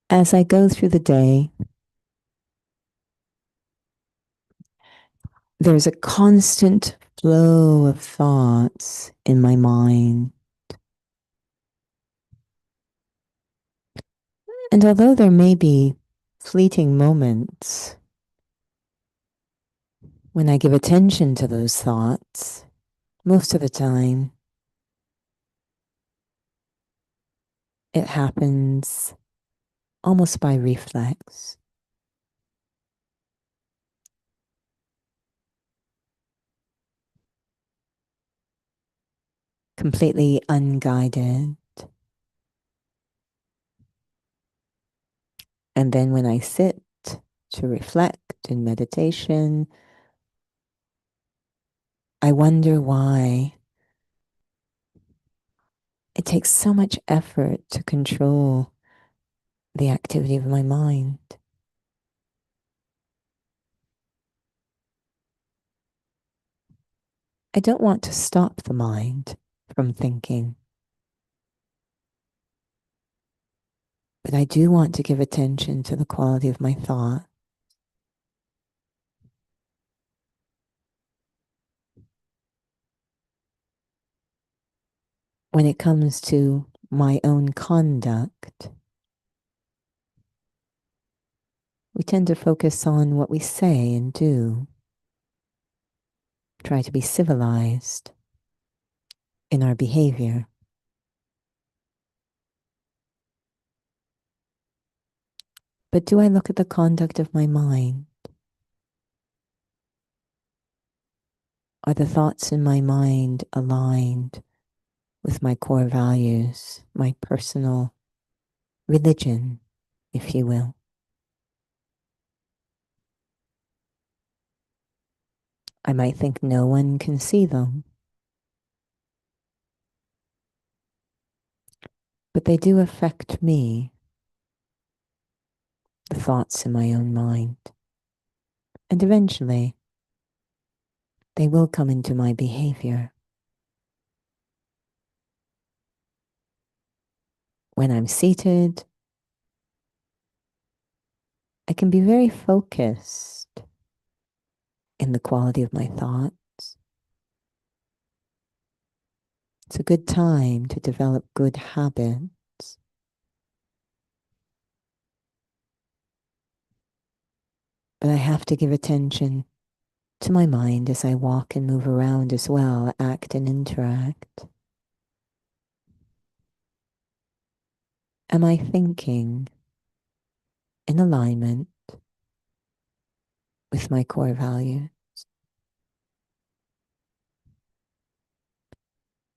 As I go through the day, there's a constant flow of thoughts in my mind. And although there may be fleeting moments when I give attention to those thoughts, most of the time it happens almost by reflex. Completely unguided. And then when I sit to reflect in meditation, I wonder why it takes so much effort to control the activity of my mind. I don't want to stop the mind from thinking, but I do want to give attention to the quality of my thought. When it comes to my own conduct, we tend to focus on what we say and do, try to be civilized in our behavior. But do I look at the conduct of my mind? Are the thoughts in my mind aligned with my core values, my personal religion, if you will? I might think no one can see them, but they do affect me, the thoughts in my own mind. And eventually, they will come into my behavior. When I'm seated, I can be very focused in the quality of my thoughts. It's a good time to develop good habits. But I have to give attention to my mind as I walk and move around as well, act and interact. Am I thinking in alignment with my core value?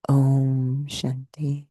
Om Shanti.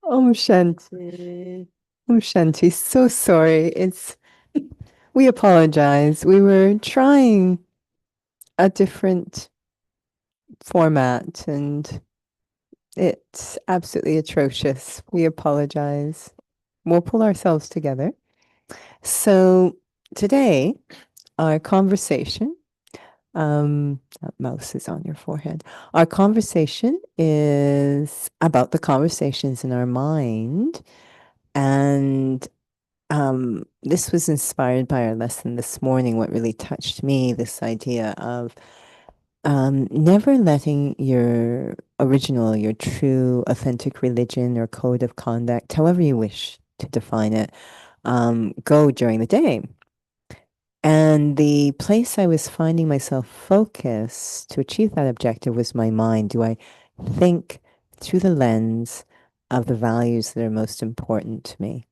Oh, Shanti. Oh, Shanti, so sorry. We apologize. We were trying a different format and it's absolutely atrocious. We apologize. We'll pull ourselves together. So today, our conversation, that mouse is on your forehead. Our conversation is about the conversations in our mind. And this was inspired by our lesson this morning. What really touched me, this idea of never letting your original, your true, authentic religion or code of conduct, however you wish to define it, go during the day. And the place I was finding myself focused to achieve that objective was my mind. Do I think through the lens of the values that are most important to me?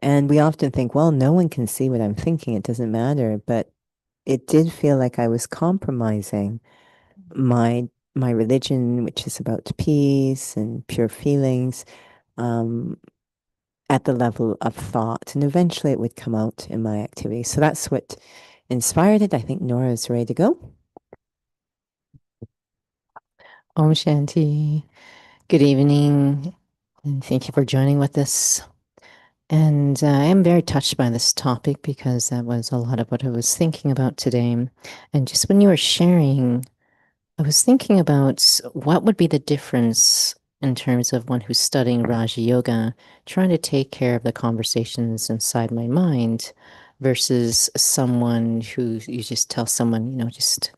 And we often think, well, no one can see what I'm thinking. It doesn't matter. But it did feel like I was compromising my religion, which is about peace and pure feelings, um, at the level of thought. And eventually it would come out in my activity. So that's what inspired it. I think Nora is ready to go. Om Shanti. Good evening, and thank you for joining with us. And I am very touched by this topic because that was a lot of what I was thinking about today. And just when you were sharing, I was thinking about what would be the difference in terms of one who's studying Raja Yoga, trying to take care of the conversations inside my mind versus someone who you just tell someone, just,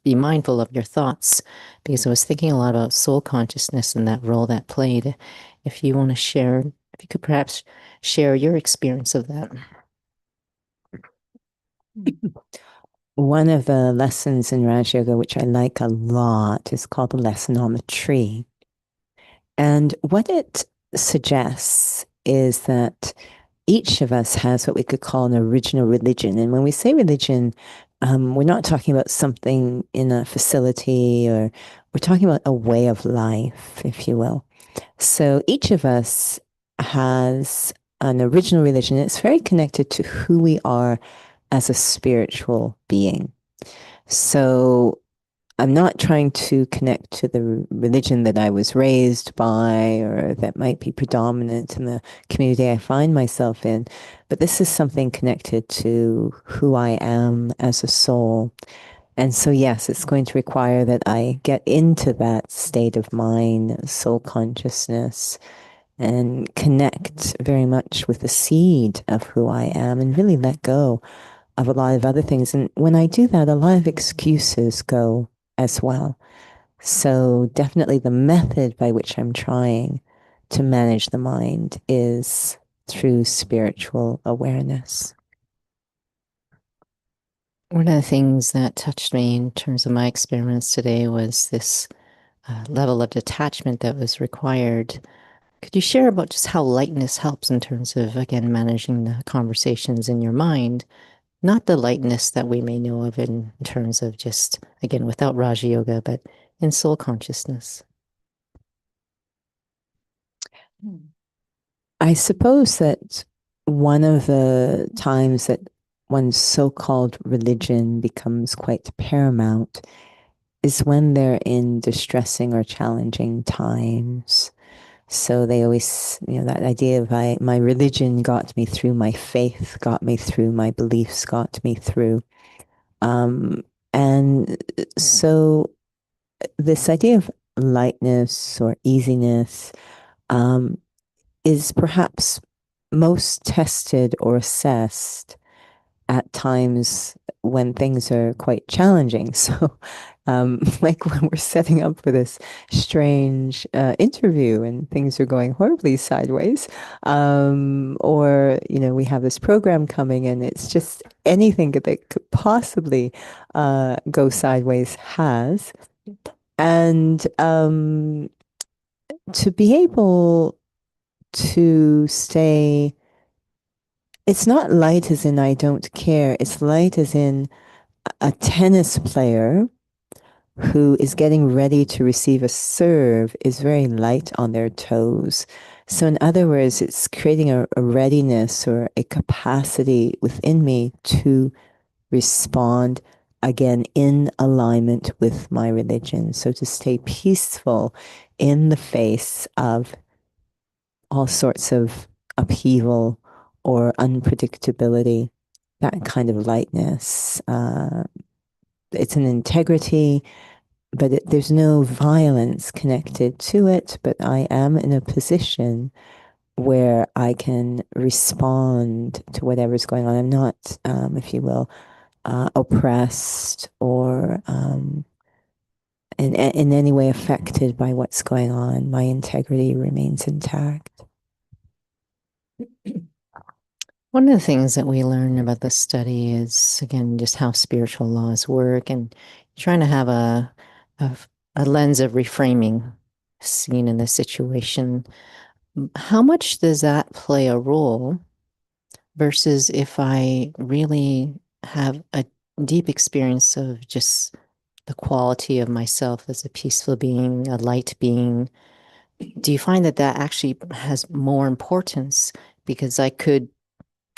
be mindful of your thoughts. Because I was thinking a lot about soul consciousness and that role that played. If you want to share, if you could perhaps share your experience of that. One of the lessons in Raj Yoga, which I like a lot, is called the lesson on the tree. And what it suggests is that each of us has what we could call an original religion. And when we say religion, we're not talking about something in a facility, or we're talking about a way of life, if you will. So each of us has an original religion. It's very connected to who we are as a spiritual being. So I'm not trying to connect to the religion that I was raised by or that might be predominant in the community I find myself in, but this is something connected to who I am as a soul. And so, yes, it's going to require that I get into that state of mind, soul consciousness, and connect very much with the seed of who I am and really let go of a lot of other things. And when I do that, a lot of excuses go as well. So definitely the method by which I'm trying to manage the mind is through spiritual awareness. One of the things that touched me in terms of my experience today was this level of detachment that was required. Could you share about just how lightness helps in terms of, again, managing the conversations in your mind? Not the lightness that we may know of in terms of just, again, without Raja Yoga, but in soul consciousness. I suppose that one of the times that one's so-called religion becomes quite paramount is when they're in distressing or challenging times. So they always, that idea of my religion got me through, my faith got me through, my beliefs got me through. And so this idea of lightness or easiness um, is perhaps most tested or assessed at times when things are quite challenging. So, like when we're setting up for this strange interview and things are going horribly sideways, or we have this program coming and it's just anything that could possibly go sideways has, and to be able to stay. It's not light as in I don't care. It's light as in a tennis player who is getting ready to receive a serve is very light on their toes. So, in other words, it's creating a readiness or a capacity within me to respond again in alignment with my religion. So, to stay peaceful in the face of all sorts of upheaval or unpredictability, that kind of lightness. It's an integrity, but there's no violence connected to it. But I am in a position where I can respond to whatever's going on. I'm not, if you will, oppressed or in any way affected by what's going on. My integrity remains intact. One of the things that we learn about this study is, again, just how spiritual laws work and trying to have a, a lens of reframing seen in this situation. How much does that play a role versus if I really have a deep experience of just the quality of myself as a peaceful being, a light being? Do you find that that actually has more importance? Because I could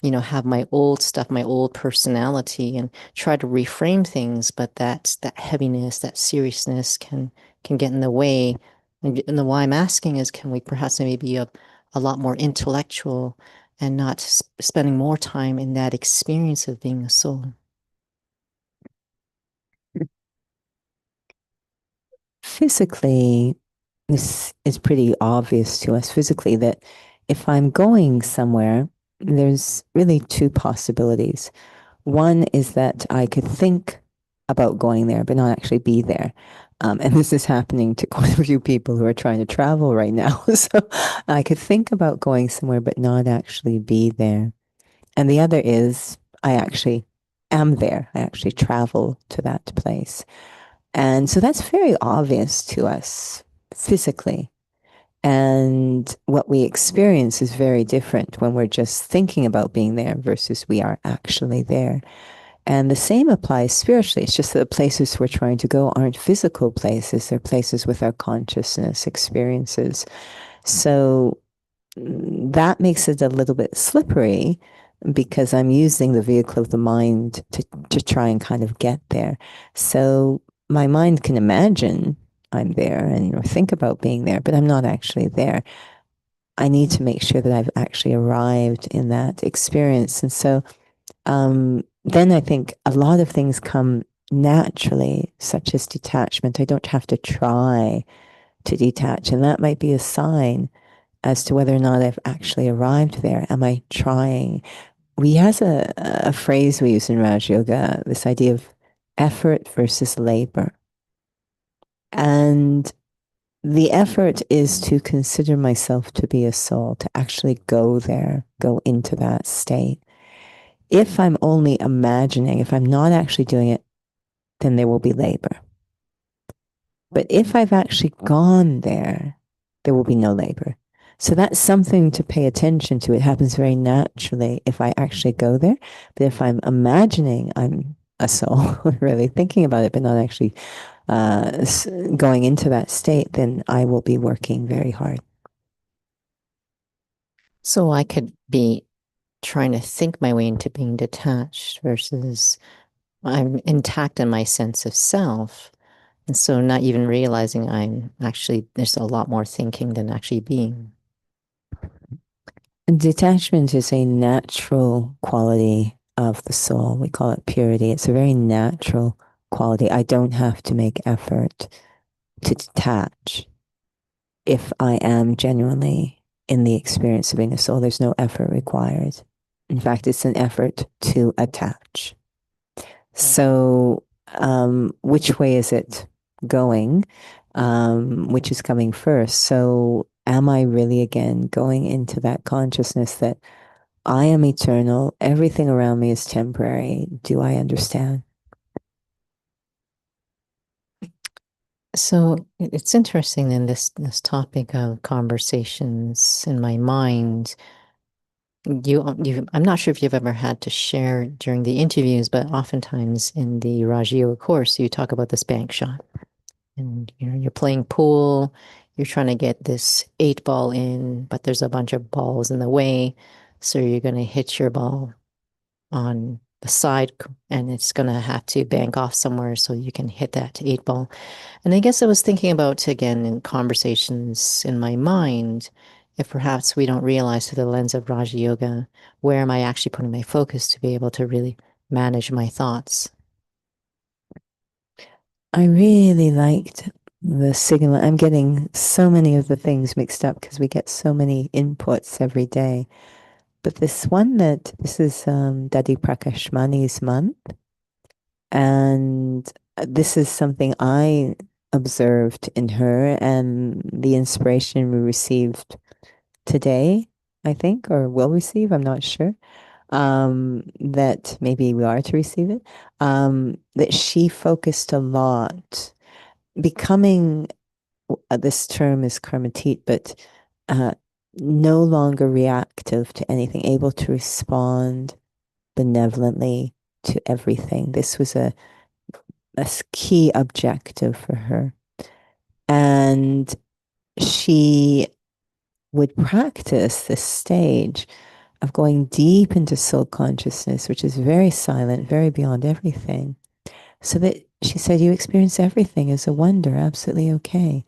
have my old stuff, my old personality, and try to reframe things, but that heaviness, that seriousness can get in the way. And the why I'm asking is, can we perhaps maybe be a lot more intellectual and not spending more time in that experience of being a soul? Physically, this is pretty obvious to us physically that if I'm going somewhere, there's really two possibilities. One is that I could think about going there, but not actually be there. And this is happening to quite a few people who are trying to travel right now. So I could think about going somewhere, but not actually be there. And the other is I actually am there. I actually travel to that place. And so that's very obvious to us physically. And what we experience is very different when we're just thinking about being there versus we are actually there. And the same applies spiritually. It's just that the places we're trying to go aren't physical places, they're places with our consciousness experiences. So that makes it a little bit slippery because I'm using the vehicle of the mind to try and kind of get there. So my mind can imagine I'm there and or think about being there, but I'm not actually there. I need to make sure that I've actually arrived in that experience. And so then I think a lot of things come naturally, such as detachment. I don't have to try to detach. And that might be a sign as to whether or not I've actually arrived there. Am I trying? We has a phrase we use in Raj Yoga, this idea of effort versus labor. And the effort is to consider myself to be a soul, to actually go there, go into that state. If I'm only imagining, if I'm not actually doing it, then there will be labor. But if I've actually gone there, there will be no labor. So that's something to pay attention to. It happens very naturally if I actually go there. But if I'm imagining I'm a soul, really thinking about it, but not actually going into that state, then I will be working very hard. So I could be trying to think my way into being detached versus I'm intact in my sense of self. And so not even realizing there's a lot more thinking than actually being. Detachment is a natural quality of the soul. We call it purity. It's a very natural quality. I don't have to make effort to detach if I am genuinely in the experience of being a soul. There's no effort required. In fact, it's an effort to attach. So, which way is it going? Which is coming first? So, am I really again going into that consciousness that I am eternal, everything around me is temporary? Do I understand? So it's interesting in this topic of conversations in my mind. I'm not sure if you've ever had to share during the interviews, but oftentimes in the Raja Yoga course, you talk about this bank shot, and you're playing pool, you're trying to get this 8 ball in, but there's a bunch of balls in the way, so you're going to hit your ball on the side, and it's going to have to bank off somewhere so you can hit that 8 ball. And I guess I was thinking about, again, in conversations in my mind, if perhaps we don't realize through the lens of Raja Yoga, where am I actually putting my focus to be able to really manage my thoughts? I really liked the signal. I'm getting so many of the things mixed up because we get so many inputs every day. But this is Dadi Prakashmani's month. And this is something I observed in her, and the inspiration we received today, I think, or will receive, I'm not sure, that maybe we are to receive it, that she focused a lot, becoming, this term is karmatit, but uh, no longer reactive to anything, able to respond benevolently to everything. This was a key objective for her. And she would practice this stage of going deep into soul consciousness, which is very silent, very beyond everything. So that she said, you experience everything as a wonder, absolutely okay.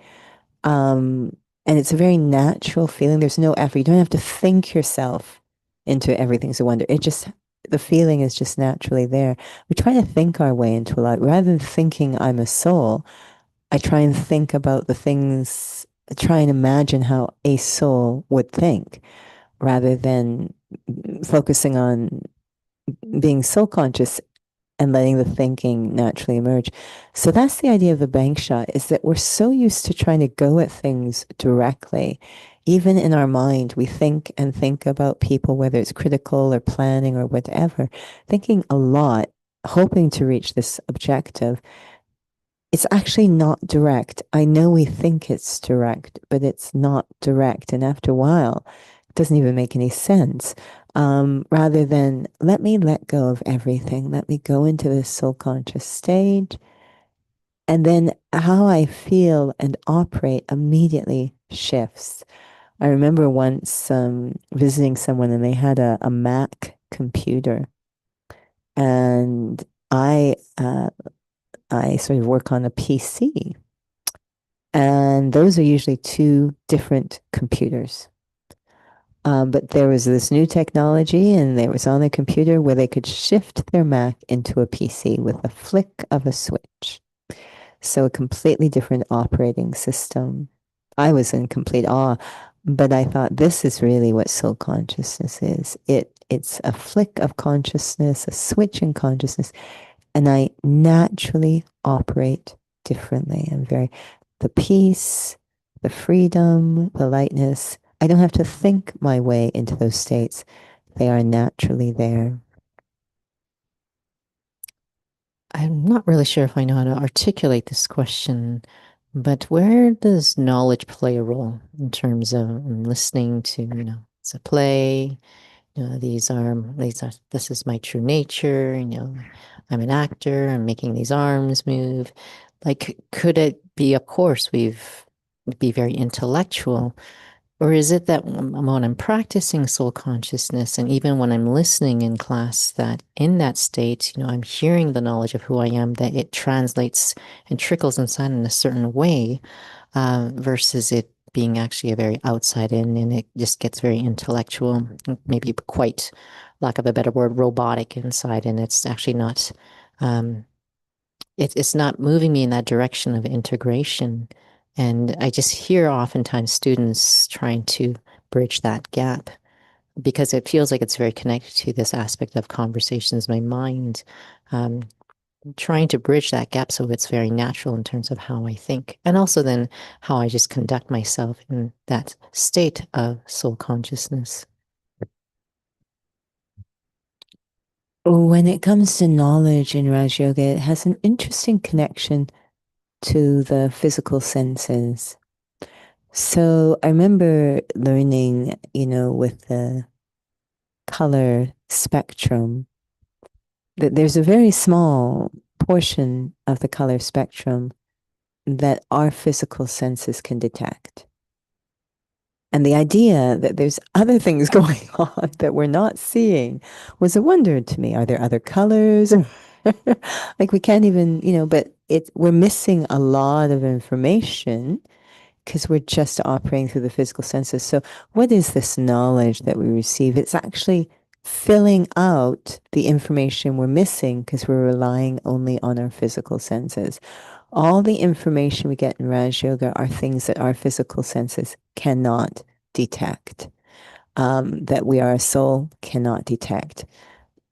And it's a very natural feeling. There's no effort. You don't have to think yourself into everything's a wonder. It just, the feeling is just naturally there. We try to think our way into a lot. Rather than thinking I'm a soul, I try and think about the things, try and imagine how a soul would think rather than focusing on being soul conscious and letting the thinking naturally emerge. So that's the idea of the bank shot, is that we're so used to trying to go at things directly. Even in our mind, we think and think about people, whether it's critical or planning or whatever, thinking a lot, hoping to reach this objective. It's actually not direct. I know we think it's direct, but it's not direct. And after a while, it doesn't even make any sense. Rather than let me let go of everything, let me go into this soul conscious stage. And then how I feel and operate immediately shifts. I remember once visiting someone and they had a Mac computer. And I sort of work on a PC. And those are usually two different computers. But there was this new technology, and there was on the computer where they could shift their Mac into a PC with a flick of a switch. So a completely different operating system. I was in complete awe, but I thought this is really what soul consciousness is. It's a flick of consciousness, a switch in consciousness, and I naturally operate differently. The peace, the freedom, the lightness. I don't have to think my way into those states. They are naturally there. I'm not really sure if I know how to articulate this question, but where does knowledge play a role in terms of listening to, it's a play, this is my true nature, I'm an actor, I'm making these arms move. Like, could it be, of course, be very intellectual, Or is it that when I'm practicing soul consciousness and even when I'm listening in class, that in that state, I'm hearing the knowledge of who I am, that it translates and trickles inside in a certain way, versus it being actually a very outside in and it just gets very intellectual, maybe quite, lack of a better word, robotic inside, and it's actually not, it's not moving me in that direction of integration. And I just hear oftentimes students trying to bridge that gap because it feels like it's very connected to this aspect of conversations, my mind, um, trying to bridge that gap so it's very natural in terms of how I think and also then how I just conduct myself in that state of soul consciousness. When it comes to knowledge in Raj Yoga, it has an interesting connection to the physical senses. So I remember learning, with the color spectrum, that there's a very small portion of the color spectrum that our physical senses can detect. And the idea that there's other things going on that we're not seeing was a wonder to me. Are there other colors? Like we can't even, but we're missing a lot of information because we're just operating through the physical senses. So what is this knowledge that we receive? It's actually filling out the information we're missing because we're relying only on our physical senses. All the information we get in Raj Yoga are things that our physical senses cannot detect, that we are a soul cannot detect.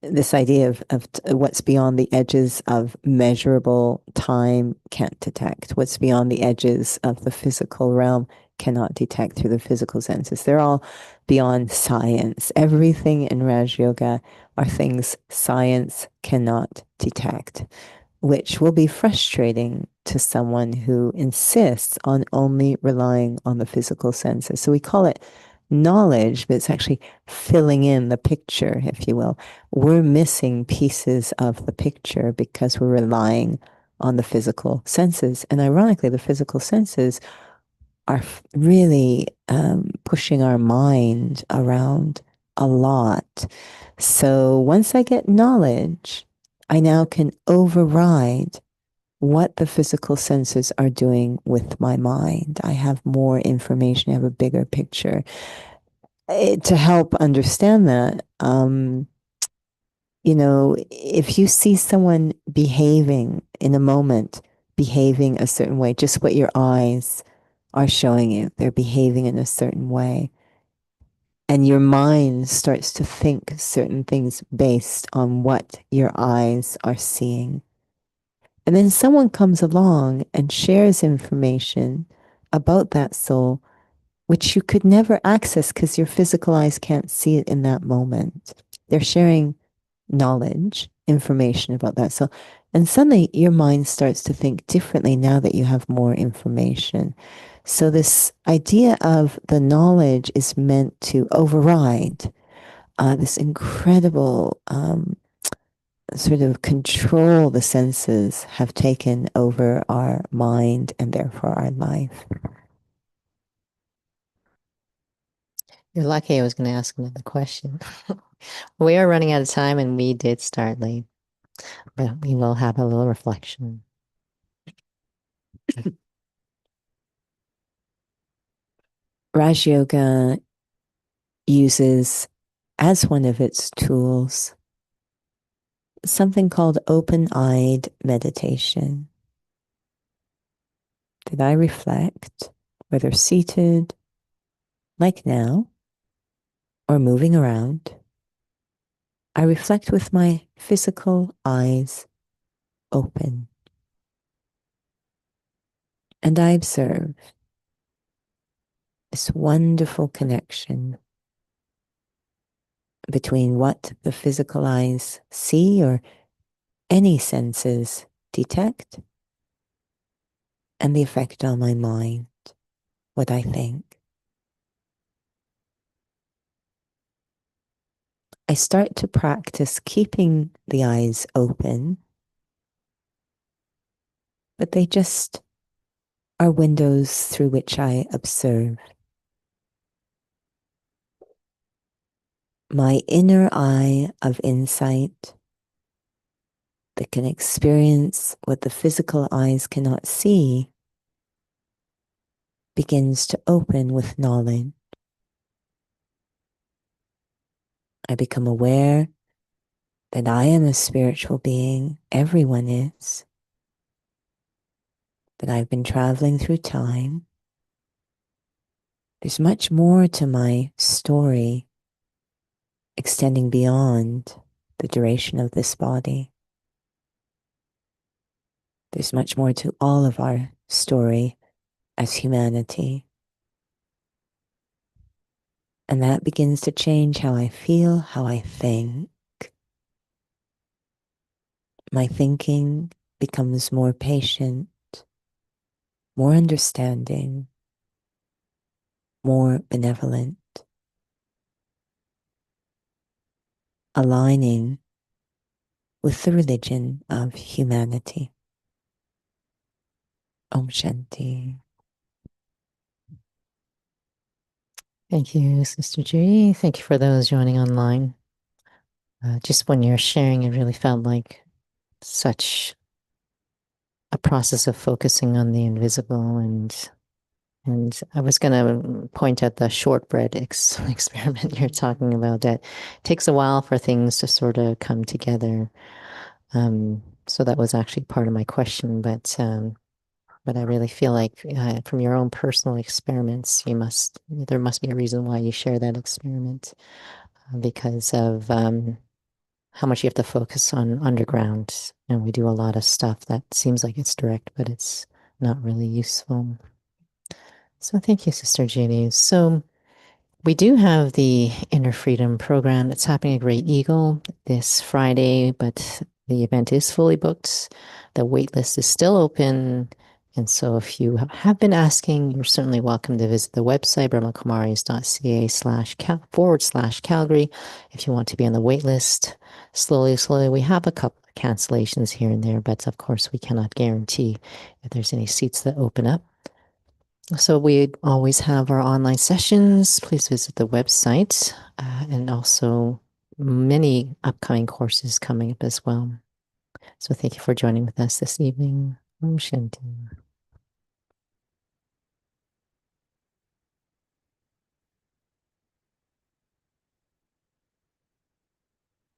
This idea of what's beyond the edges of measurable time can't detect. What's beyond the edges of the physical realm cannot detect through the physical senses. They're all beyond science. Everything in Raj Yoga are things science cannot detect, which will be frustrating to someone who insists on only relying on the physical senses. So we call it knowledge, but it's actually filling in the picture, if you will. We're missing pieces of the picture because we're relying on the physical senses. And ironically, the physical senses are really pushing our mind around a lot. So once I get knowledge, I now can override what the physical senses are doing with my mind. I have more information, I have a bigger picture. To help understand that, if you see someone behaving in a moment, behaving a certain way, just what your eyes are showing you, they're behaving in a certain way. And your mind starts to think certain things based on what your eyes are seeing. And then someone comes along and shares information about that soul, which you could never access because your physical eyes can't see it in that moment. They're sharing knowledge, information about that soul. And suddenly your mind starts to think differently now that you have more information. So, this idea of the knowledge is meant to override this incredible sort of control the senses have taken over our mind and therefore our life. You're lucky I was going to ask another question. We are running out of time and we did start late, but we will have a little reflection. Raj Yoga uses as one of its tools something called open-eyed meditation. That I reflect, whether seated, like now, or moving around. I reflect with my physical eyes open. And I observe this wonderful connection between what the physical eyes see or any senses detect and the effect on my mind, what I think. I start to practice keeping the eyes open, but they just are windows through which I observe. my inner eye of insight that can experience what the physical eyes cannot see begins to open with knowledge. I become aware that I am a spiritual being, everyone is, that I've been traveling through time. There's much more to my story extending beyond the duration of this body. There's much more to all of our story as humanity. And that begins to change how I feel, how I think. My thinking becomes more patient, more understanding, more benevolent, aligning with the religion of humanity. Om Shanti. Thank you, Sister Judy. Thank you for those joining online. Just when you're sharing, it really felt like such a process of focusing on the invisible, and I was going to point at the shortbread experiment you're talking about. That takes a while for things to sort of come together. So that was actually part of my question, but I really feel like from your own personal experiments, there must be a reason why you share that experiment, because of how much you have to focus on underground. And we do a lot of stuff that seems like it's direct, but it's not really useful. So thank you, Sister Jeannie. So we do have the Inner Freedom program that's happening at Great Eagle this Friday, but the event is fully booked. The wait list is still open. And so if you have been asking, you're certainly welcome to visit the website, brahmakumaris.ca//Calgary. If you want to be on the wait list, slowly, we have a couple of cancellations here and there, but of course we cannot guarantee if there's any seats that open up. So we always have our online sessions. Please visit the website, and also many upcoming courses coming up as well. So thank you for joining with us this evening. Om Shanti.